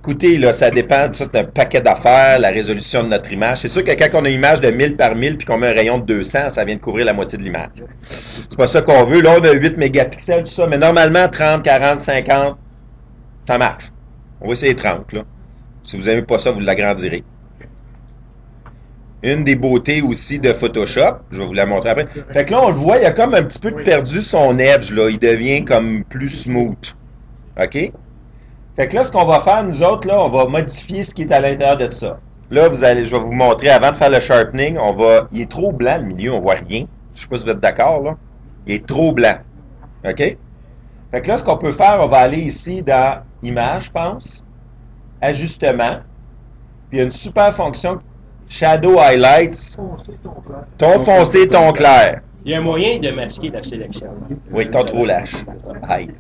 Écoutez, là, ça dépend, ça c'est un paquet d'affaires, la résolution de notre image. C'est sûr que quand on a une image de 1000 par 1000 puis qu'on met un rayon de 200, ça vient de couvrir la moitié de l'image. C'est pas ça qu'on veut. Là, on a 8 mégapixels, tout ça, mais normalement, 30, 40, 50, ça marche. On va essayer 30, là. Si vous n'aimez pas ça, vous l'agrandirez. Une des beautés aussi de Photoshop. Je vais vous la montrer après. Fait que là, on le voit, il y a comme un petit peu perdu son edge, là. Il devient comme plus smooth. OK? Fait que là, ce qu'on va faire, nous autres, là, on va modifier ce qui est à l'intérieur de ça. Là, je vais vous montrer, avant de faire le sharpening, il est trop blanc, le milieu, on voit rien. Je sais pas si vous êtes d'accord, là. Il est trop blanc. OK? Fait que là, ce qu'on peut faire, on va aller ici dans Image, je pense. Ajustement. Puis il y a une super fonction, Shadow Highlights. Ton foncé, ton clair. Il y a un moyen de masquer la sélection. Oui, contrôle H. Hide.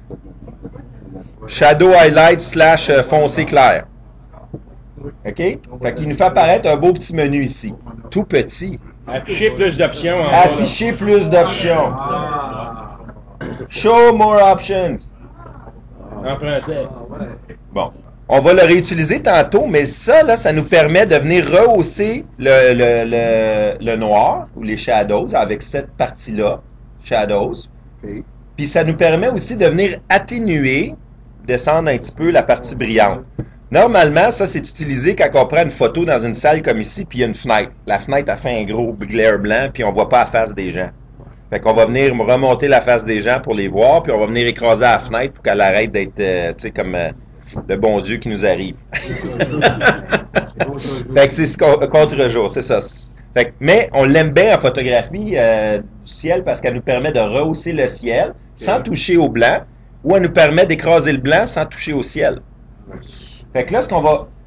Shadow Highlights / foncé clair. OK? Fait qu'il nous fait apparaître un beau petit menu ici. Tout petit. Afficher plus d'options. Afficher plus d'options. Show more options. En français. Bon. On va le réutiliser tantôt, mais ça, là, ça nous permet de venir rehausser le noir, ou les shadows, avec cette partie-là, shadows. OK. Puis ça nous permet aussi de venir atténuer, descendre un petit peu la partie brillante. Normalement, ça, c'est utilisé quand on prend une photo dans une salle comme ici, puis il y a une fenêtre. La fenêtre a fait un gros glare blanc, puis on voit pas la face des gens. Fait qu'on va venir remonter la face des gens pour les voir, puis on va venir écraser la fenêtre pour qu'elle arrête d'être, tu sais, comme le bon Dieu qui nous arrive. Fait que c'est ce contre-jour, c'est ça. Fait que, mais on l'aime bien en photographie du ciel parce qu'elle nous permet de rehausser le ciel sans toucher au blanc, ou elle nous permet d'écraser le blanc sans toucher au ciel. Fait que là,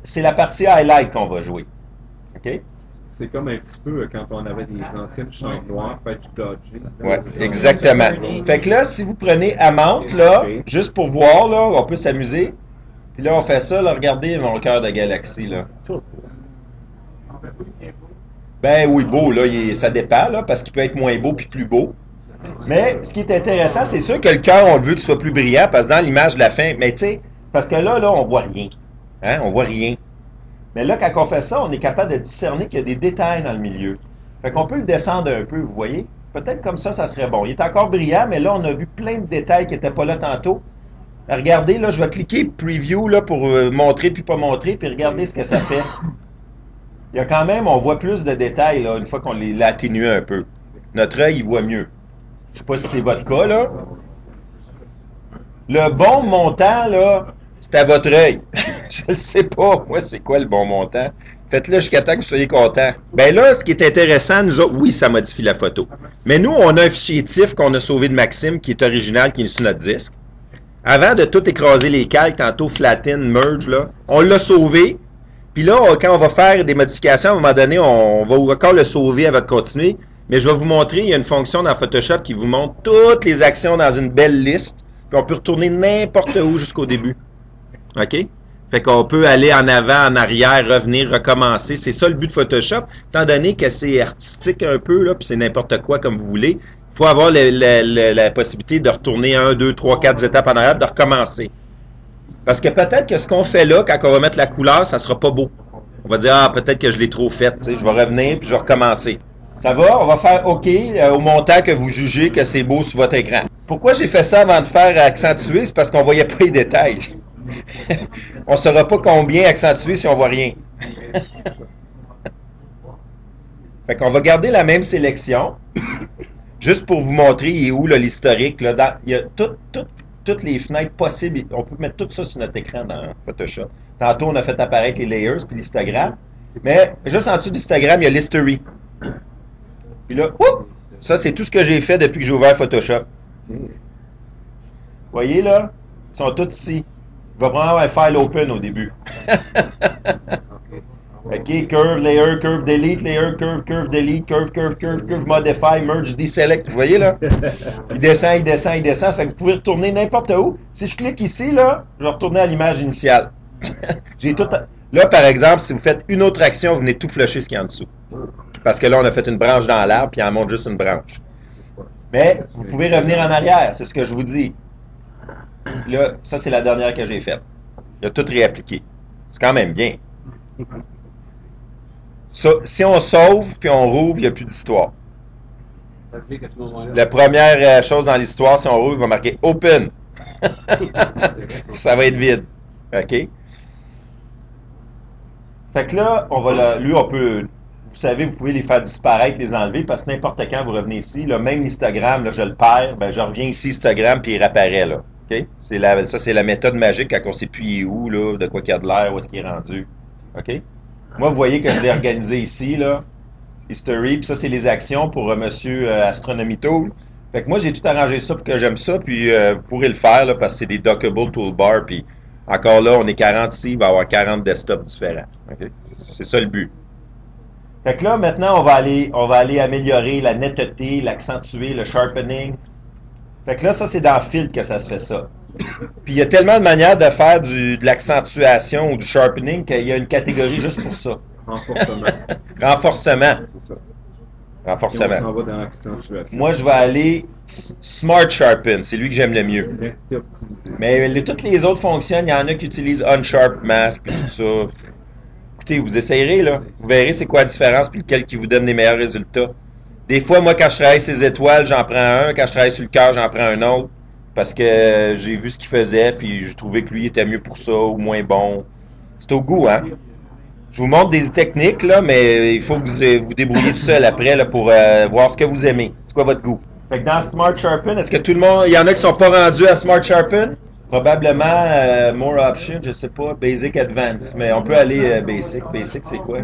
c'est la partie highlight qu'on va jouer. OK? C'est comme un petit peu quand on avait des anciennes chambres noires, faire du dodging. Oui, exactement. Fait que là, si vous prenez Amount, là, juste pour voir, là, on peut s'amuser. Puis là, on fait ça, là, regardez mon cœur de galaxie, là. Ben oui, beau, là, ça dépend, là, parce qu'il peut être moins beau puis plus beau. Mais ce qui est intéressant, c'est sûr que le cœur, on le veut qu'il soit plus brillant, parce que dans l'image de la fin, mais tu sais, c'est parce que là, on voit rien. Hein? On voit rien. Mais là, quand on fait ça, on est capable de discerner qu'il y a des détails dans le milieu. Fait qu'on peut le descendre un peu, vous voyez? Peut-être comme ça serait bon. Il est encore brillant, mais là, on a vu plein de détails qui n'étaient pas là tantôt. Regardez, là, je vais cliquer Preview là, pour montrer puis pas montrer, puis regardez ce que ça fait. Il y a quand même, on voit plus de détails là, une fois qu'on l'a atténué un peu. Notre œil, il voit mieux. Je sais pas si c'est votre cas, là. Le bon montant, là, c'est à votre œil. Je ne sais pas, moi, c'est quoi le bon montant. Faites-le jusqu'à temps que vous soyez content. Ben là, ce qui est intéressant, nous autres, oui, ça modifie la photo. Mais nous, on a un fichier TIFF qu'on a sauvé de Maxime, qui est original, qui est sur notre disque. Avant de tout écraser les calques, tantôt flatten, merge, là, on l'a sauvé. Puis là, quand on va faire des modifications, à un moment donné, on va encore le sauver avant de continuer. Mais je vais vous montrer, il y a une fonction dans Photoshop qui vous montre toutes les actions dans une belle liste. Puis on peut retourner n'importe où jusqu'au début. OK? Fait qu'on peut aller en avant, en arrière, revenir, recommencer. C'est ça le but de Photoshop. Étant donné que c'est artistique un peu, là, puis c'est n'importe quoi comme vous voulez, il faut avoir la possibilité de retourner 1, 2, 3, 4 étapes en arrière, de recommencer. Parce que peut-être que ce qu'on fait là, quand on va mettre la couleur, ça sera pas beau. On va dire, ah, peut-être que je l'ai trop fait. Je vais revenir, puis je vais recommencer. Ça va? On va faire OK au montant que vous jugez que c'est beau sur votre écran. Pourquoi j'ai fait ça avant de faire accentuer? C'est parce qu'on voyait pas les détails. On ne saura pas combien accentuer si on voit rien. Fait qu'on va garder la même sélection. Juste pour vous montrer il est où l'historique. Il y a toutes les fenêtres possibles. On peut mettre tout ça sur notre écran dans Photoshop. Tantôt, on a fait apparaître les layers puis l'histogramme. Mais juste en dessous de l'histogramme, il y a l'history. Puis là, oups, ça, c'est tout ce que j'ai fait depuis que j'ai ouvert Photoshop. Vous voyez là? Ils sont tous ici. Il va vraiment avoir un file open au début. OK, curve, layer, curve, delete, layer, curve, delete, curve, modify, merge, deselect. Vous voyez là? Il descend, il descend, il descend. Fait que vous pouvez retourner n'importe où. Si je clique ici, là, je vais retourner à l'image initiale. J'ai tout. Là, par exemple, si vous faites une autre action, vous venez tout flusher ce qu'il y a en dessous. Parce que là, on a fait une branche dans l'arbre, puis il en monte juste une branche. Mais vous pouvez revenir en arrière, c'est ce que je vous dis. Là, ça, c'est la dernière que j'ai faite. Il a tout réappliqué. C'est quand même bien. Ça, si on sauve puis on rouvre, il n'y a plus d'histoire. La première chose dans l'histoire, si on rouvre, il va marquer « Open ». Ça va être vide. OK? Fait que là, lui, on peut vous savez, vous pouvez les faire disparaître, les enlever, parce que n'importe quand vous revenez ici, là, même l'histogramme, là, je le perds, ben, je reviens ici, histogramme, puis il réapparaît, là. OK? Ça, c'est la méthode magique quand on sait plus il est où, là, de quoi qu'il y a de l'air, où est-ce qu'il est rendu. OK? Moi, vous voyez que je l'ai organisé ici, là, History, puis ça, c'est les actions pour Monsieur Astronomy Tool. Fait que moi, j'ai tout arrangé ça pour que j'aime ça, puis vous pourrez le faire, là, parce que c'est des dockable toolbars, puis encore là, on est 40 ici, il va y avoir 40 desktops différents. Okay? C'est ça le but. Fait que là, maintenant, on va aller améliorer la netteté, l'accentuer, le sharpening. Fait que là, ça, c'est dans Filtre que ça se fait ça. Puis il y a tellement de manières de faire de l'accentuation ou du sharpening qu'il y a une catégorie juste pour ça. Renforcement. Renforcement. C'est ça. Renforcement. Et on s'en va dans l'accentuation. Moi, je vais aller Smart Sharpen. C'est lui que j'aime le mieux. Netteté optimisée. Mais toutes les autres fonctionnent. Il y en a qui utilisent Unsharp Mask et tout ça. Écoutez, vous essayerez, là. Vous verrez c'est quoi la différence puis lequel qui vous donne les meilleurs résultats. Des fois, moi, quand je travaille ces étoiles, j'en prends un. Quand je travaille sur le cœur, j'en prends un autre. Parce que j'ai vu ce qu'il faisait puis j'ai trouvé que lui était mieux pour ça ou moins bon. C'est au goût, hein? Je vous montre des techniques, là, mais il faut que vous vous débrouillez tout seul après là, pour voir ce que vous aimez. C'est quoi votre goût? Fait que dans Smart Sharpen, est-ce que tout le monde... Il y en a qui sont pas rendus à Smart Sharpen? Probablement More Options, je sais pas, Basic Advanced. Mais on peut aller Basic. Basic, c'est quoi?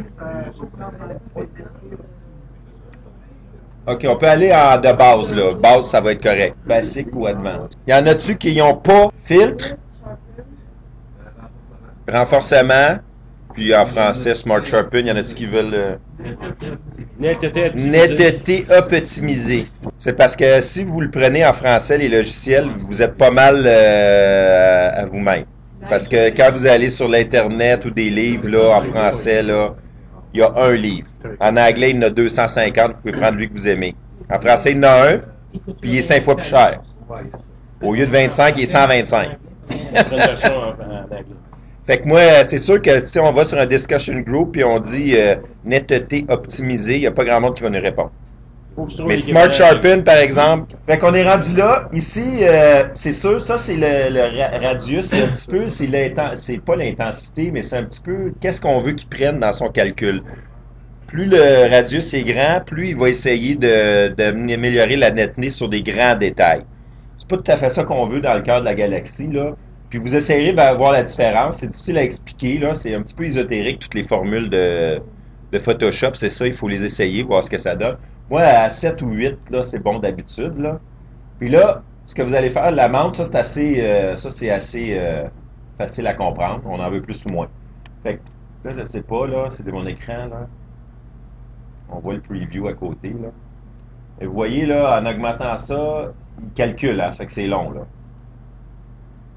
OK, on peut aller en de base, là. Base, ça va être correct. Basic ou Advanced. Il y en a-tu qui n'ont pas filtre? Renforcement. Puis en français, Smart Sharpen, il y en a-tu qui veulent... Netteté optimisée. C'est parce que si vous le prenez en français, les logiciels, vous êtes pas mal à vous-même. Parce que quand vous allez sur l'Internet ou des livres là, en français, là, il y a un livre. En anglais, il y en a 250, vous pouvez prendre lui que vous aimez. En français, il y en a un, puis il est 5 fois plus cher. Au lieu de 25, il est 125. Fait que moi, c'est sûr que si on va sur un discussion group et on dit netteté optimisée, il n'y a pas grand monde qui va nous répondre. Mais Smart Sharpen, par exemple. Fait qu'on est rendu là. Ici, c'est sûr, ça c'est le radius. C'est un petit peu, c'est pas l'intensité, mais c'est un petit peu qu'est-ce qu'on veut qu'il prenne dans son calcul. Plus le radius est grand, plus il va essayer d'améliorer la netteté sur des grands détails. C'est pas tout à fait ça qu'on veut dans le cœur de la galaxie, là. Puis vous essayerez de voir la différence. C'est difficile à expliquer, là. C'est un petit peu ésotérique, toutes les formules de Photoshop. C'est ça, il faut les essayer, voir ce que ça donne. Moi, à 7 ou 8, là, c'est bon d'habitude, là. Puis là, ce que vous allez faire, la montre, ça, c'est assez facile à comprendre. On en veut plus ou moins. Fait que, là, je sais pas, là, c'est de mon écran, là. On voit le preview à côté, là. Et vous voyez, là, en augmentant ça, il calcule, hein. Fait que c'est long, là.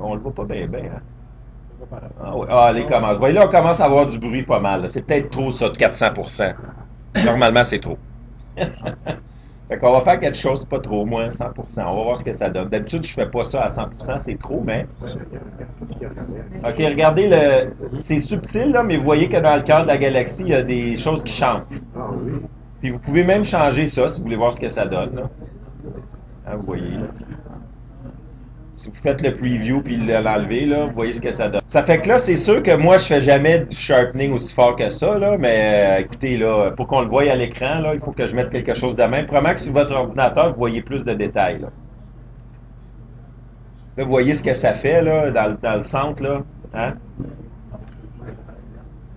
On le voit pas bien, hein? Ah oui, allez, commence. Vous voyez, là, on commence à avoir du bruit pas mal. C'est peut-être trop, ça, de 400%. Normalement, c'est trop. Fait qu'on va faire quelque chose, pas trop, moins 100%. On va voir ce que ça donne. D'habitude, je fais pas ça à 100%, c'est trop, mais... OK, regardez, c'est subtil, là, mais vous voyez que dans le cœur de la galaxie, il y a des choses qui changent. Puis vous pouvez même changer ça, si vous voulez voir ce que ça donne, là. Hein, vous voyez, là. Si vous faites le preview puis l'enlever, là, vous voyez ce que ça donne. Ça fait que là, c'est sûr que moi, je fais jamais du sharpening aussi fort que ça, là, mais écoutez, là, pour qu'on le voie à l'écran, là, il faut que je mette quelque chose de même. Probablement que sur votre ordinateur, vous voyez plus de détails. Là, vous voyez ce que ça fait là, dans le centre. Là, hein?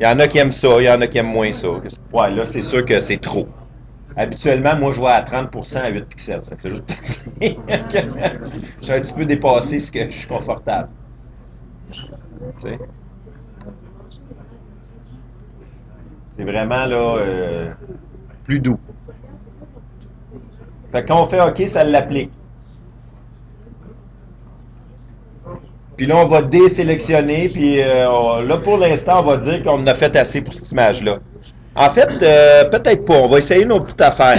Il y en a qui aiment ça, il y en a qui aiment moins ça. Ouais, là, c'est sûr que c'est trop. Habituellement, moi, je vois à 30% à 8 pixels. C'est juste je suis un petit peu dépassé ce que je suis confortable. C'est vraiment là plus doux. Fait que quand on fait OK, ça l'applique. Puis là, on va désélectionner. Puis là, pour l'instant, on va dire qu'on en a fait assez pour cette image-là. En fait, peut-être pas. On va essayer nos petites affaires.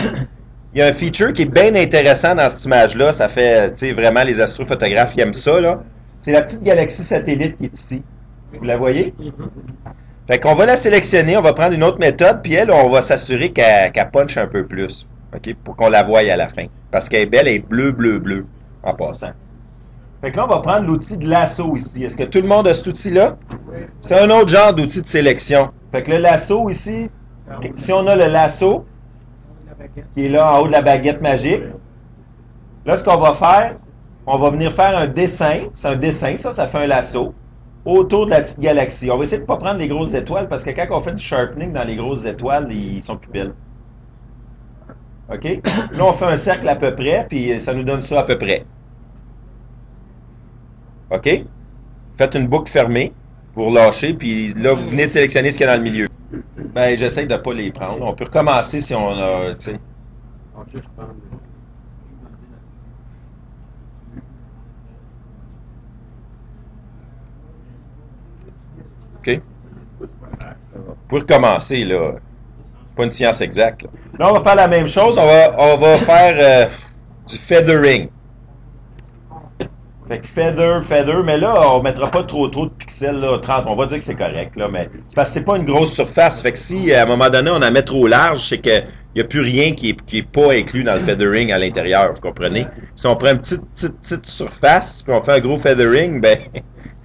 Il y a un feature qui est bien intéressant dans cette image-là. Ça fait, tu sais, vraiment, les astrophotographes, ils aiment ça, là. C'est la petite galaxie satellite qui est ici. Vous la voyez? Fait qu'on va la sélectionner. On va prendre une autre méthode. Puis elle, on va s'assurer qu'elle punch un peu plus. OK? Pour qu'on la voie à la fin. Parce qu'elle est belle, elle est bleue, bleue, bleue. En passant. Fait que là, on va prendre l'outil de lasso ici. Est-ce que tout le monde a cet outil-là? C'est un autre genre d'outil de sélection. Fait que le lasso ici... OK. Si on a le lasso, qui est là en haut de la baguette magique, là, ce qu'on va faire, on va venir faire un dessin. C'est un dessin, ça fait un lasso, autour de la petite galaxie. On va essayer de ne pas prendre les grosses étoiles, parce que quand on fait du sharpening dans les grosses étoiles, ils sont plus belles. OK? Là, on fait un cercle à peu près, puis ça nous donne ça à peu près. OK? Faites une boucle fermée pour lâcher, puis là, vous venez de sélectionner ce qu'il y a dans le milieu. Ben, j'essaie de ne pas les prendre. On peut recommencer si on a, tu sais. OK? Vous pouvez recommencer, là. Pas une science exacte. Là, on va faire la même chose. On va faire du feathering. Fait que feather, mais là, on mettra pas trop de pixels, là, 30. On va dire que c'est correct, là, mais c'est parce que c'est pas une grosse surface. Fait que si, à un moment donné, on en met trop large, c'est qu'il n'y a plus rien qui est pas inclus dans le feathering à l'intérieur, vous comprenez? Si on prend une petite surface, puis on fait un gros feathering, ben,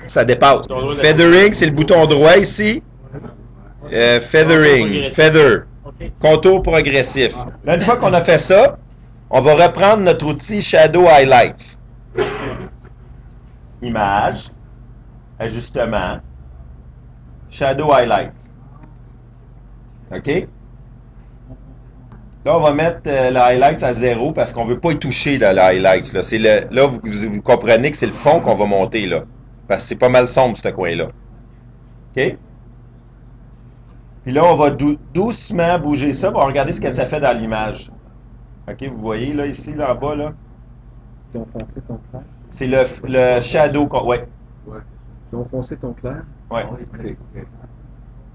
ça dépasse. Feathering, c'est le bouton droit ici. Feathering, feather. Contour progressif. Là, une fois qu'on a fait ça, on va reprendre notre outil Shadow Highlights. Image, ajustement, Shadow Highlights. OK? Là, on va mettre le Highlights à 0 parce qu'on ne veut pas y toucher là, le Highlights. Là, là vous comprenez que c'est le fond qu'on va monter là. Parce que c'est pas mal sombre, ce coin-là. OK? Puis là, on va doucement bouger ça pour regarder ce que ça fait dans l'image. OK, vous voyez là, ici, là en bas, là. Ils ont foncé ton clair? C'est le shadow, ouais. Ils ont foncé ton clair? Ouais. Okay.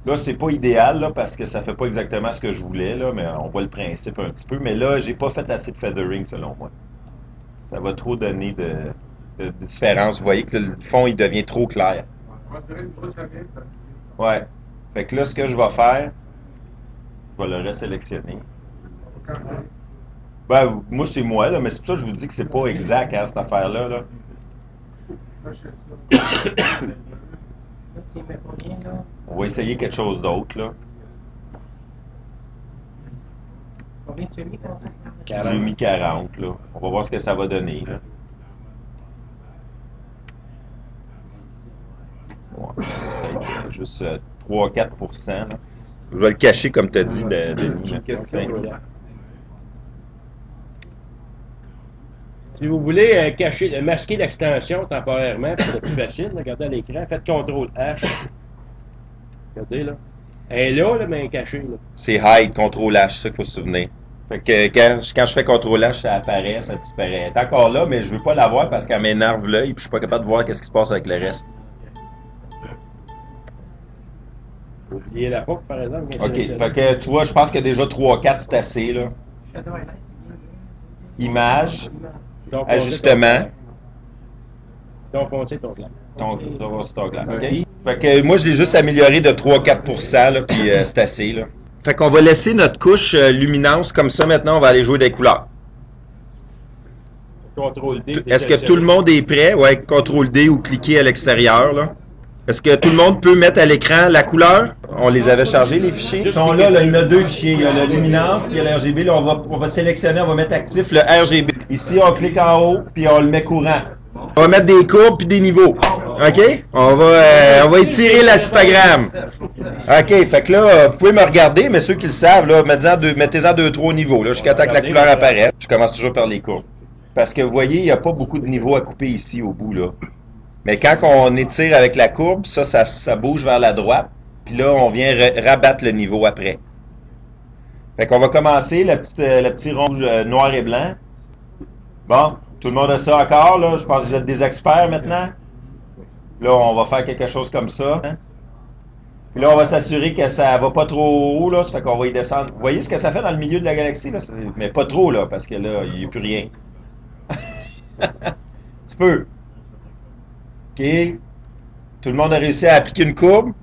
Là, c'est pas idéal, là, parce que ça fait pas exactement ce que je voulais, là, mais on voit le principe un petit peu. Mais là, j'ai pas fait assez de feathering, selon moi. Ça va trop donner de différence. Vous voyez que le fond, il devient trop clair. Ouais. Fait que là, ce que je vais faire, je vais le resélectionner. Ben, moi, c'est moi, là, mais c'est pour ça que je vous dis que c'est pas exact, hein, cette affaire-là. Là. On va essayer quelque chose d'autre, là. J'ai mis 40, là. On va voir ce que ça va donner, là. Ouais, peut-être juste 3-4%. Là. Je vais le cacher, comme tu as dit, J'ai une question. Si vous voulez masquer l'extension temporairement, c'est plus facile, regardez à l'écran, faites CTRL-H. Regardez là. Elle est là, mais elle est cachée. Là. C'est hide, CTRL-H, c'est ça qu'il faut se souvenir. Fait que quand je fais CTRL-H, ça apparaît, ça disparaît. Elle est encore là, mais je veux pas la voir parce qu'elle m'énerve l'œil et je suis pas capable de voir ce qui se passe avec le reste. Oubliez la POC, par exemple. OK, fait que tu vois, je pense que déjà 3-4, c'est assez, là. Image. Ajustement. Donc, foncé ton clair. Ton clair. OK. Fait que moi, je l'ai juste amélioré de 3-4%, là, puis c'est assez, là. Fait qu'on va laisser notre couche luminance comme ça. Maintenant, on va aller jouer des couleurs. CTRL-D. Est-ce que tout le monde est prêt? Ouais, CTRL-D ou cliquer à l'extérieur, là. Est-ce que tout le monde peut mettre à l'écran la couleur? On les avait chargés, les fichiers. Ils sont là, il y en a deux fichiers. Il y a la luminance, puis il y a l'RGB. Là, on va sélectionner, on va mettre actif le RGB. Ici, on clique en haut, puis on le met courant. On va mettre des courbes puis des niveaux. OK? On va étirer l'histogramme. OK, fait que là, vous pouvez me regarder, mais ceux qui le savent, là, mettez-en 2-3 niveaux, là, jusqu'à temps que la couleur apparaisse. Je commence toujours par les courbes. Parce que vous voyez, il n'y a pas beaucoup de niveaux à couper ici, au bout, là. Mais quand on étire avec la courbe, ça bouge vers la droite. Puis là, on vient rabattre le niveau après. Fait qu'on va commencer, le petit rond noir et blanc. Bon, tout le monde a ça encore, là? Je pense que vous êtes des experts maintenant. Là, on va faire quelque chose comme ça. Puis là, on va s'assurer que ça va pas trop haut, là. Ça fait qu'on va y descendre. Vous voyez ce que ça fait dans le milieu de la galaxie, là? Mais pas trop, là, parce que là, il n'y a plus rien. Un petit peu. OK. Tout le monde a réussi à appliquer une courbe.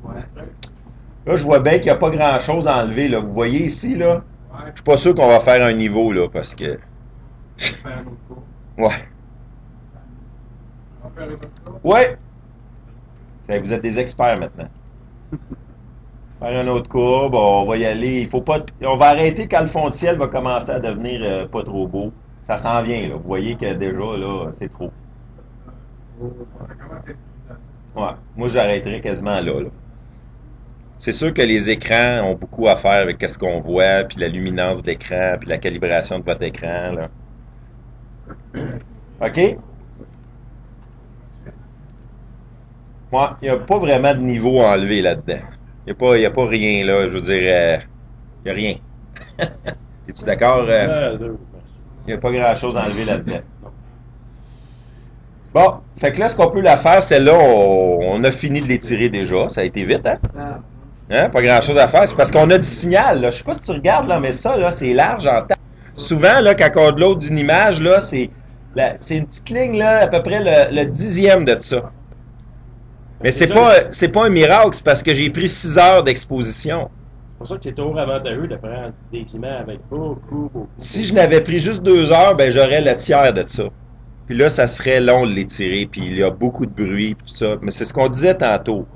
Là, je vois bien qu'il n'y a pas grand-chose à enlever. Là. Vous voyez ici, là? Je suis pas sûr qu'on va faire un niveau, là, parce que... Ouais. Ouais. Fait que vous êtes des experts maintenant. Faire une autre courbe, on va y aller. Il faut pas. On va arrêter quand le fond de ciel va commencer à devenir pas trop beau. Ça s'en vient, là. Vous voyez que déjà, là, c'est trop. Ouais. Moi, j'arrêterais quasiment là. C'est sûr que les écrans ont beaucoup à faire avec ce qu'on voit, puis la luminance de l'écran, puis la calibration de votre écran, là. OK? Ouais, il n'y a pas vraiment de niveau enlevé là-dedans. Il n'y a pas rien, là. Je veux dire, il n'y a rien. Es-tu d'accord? Il n'y a pas grand-chose à enlever là-dedans. Bon, fait que là, ce qu'on peut la faire, celle-là, on a fini de l'étirer déjà. Ça a été vite, hein? Hein? Pas grand-chose à faire. C'est parce qu'on a du signal, là. Je sais pas si tu regardes, là, mais ça, là, c'est large en temps. Souvent, là, quand on load d'une image, là, c'est une petite ligne, là, à peu près le dixième de ça. Mais c'est pas un miracle, c'est parce que j'ai pris 6 heures d'exposition. C'est pour ça que c'est toujours avantageux de prendre des images avec beaucoup. Si je n'avais pris juste 2 heures, ben j'aurais le tiers de ça. Puis là, ça serait long de l'étirer, puis il y a beaucoup de bruit, puis tout ça. Mais c'est ce qu'on disait tantôt.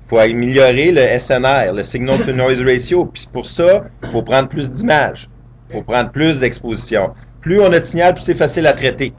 Il faut améliorer le SNR, le Signal to Noise Ratio. Puis pour ça, il faut prendre plus d'images. Il faut prendre plus d'exposition. Plus on a de signal, plus c'est facile à traiter.